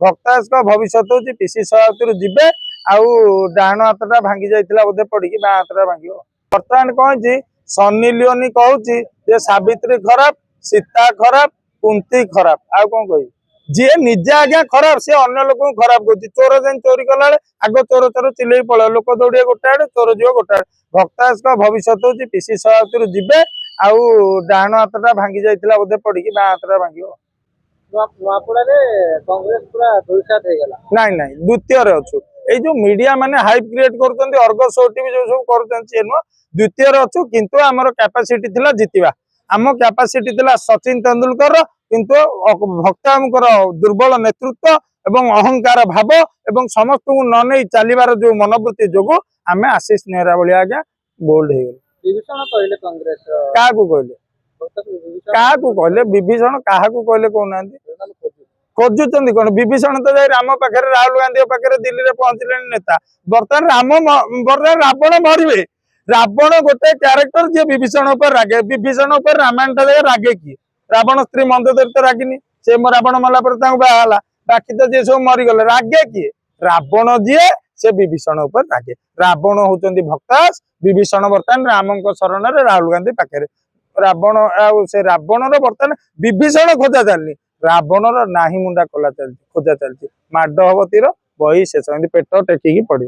भक्तास भविष्य हूँ पीसी सभापति जीवे आउ डाण हाथटा भांगी जाइला बोधे पड़ी बा हाथटा भांग बर्तमान कौन सन्नी लियोनी कहूँ सावित्री खराब सीता खराब कुंती खराब आउ कौन कह जी निजे आज्ञा खराब सी अन्य लोक खराब कर चोर जान चोरी कला आग चोर चोर चिल्ले पड़े लोक दौड़े गोटे आड़े चोर जीव गोटे भक्तास भविष्य हूँ पीसी सभापति जीवे आउ डाण हाथटा भांगी जाइला बोधे पड़ी बा हाथटा भांग नाई नाई द्वितीय अच्छु ये जो मीडिया माने हाइप क्रिएट कर अर्गस ओटीवी जो सब कर द्वितीय अच्छु किंतु आमर कैपेसिटी थिला जितिबा आम कैपेसिटी थिला सचिन तेंदुलकर किंतु भक्तांकर दुर्बल नेतृत्व एवं अहंकार भाव एवं समस्त को न नहीं चलिबार जो मनोवृत्ति जोगु आमे आशीष नेहरा भलिया आज्ञा बोल्ड हो कहले विभीषण क्या कहले कहना खोजुंट कौन विभीषण तो जाए राम पाखे राहुल गांधी पाखे दिल्ली में पहुंचले नेता बर्तमान बर्तमान रावण मरवे रावण गोटे क्यारेक्टर जी विभीषण रागे विभीषण रामायण जगह रागे किए रावण स्त्री मंदोदरी तो रागिनी से रावण मला बाला बाकी तो जी सब मरीगले रागे किए रावण जी से विभीषण रागे रावण होती भक्तास विभीषण बर्तमान राम शरण राहुल गांधी पाखे रावण से रावण बर्तमान विभीषण खोजा चलनी रावण नाही मुंडा खोजा चलती माड हम तीर बही शेष पेट टेकिकी पड़े।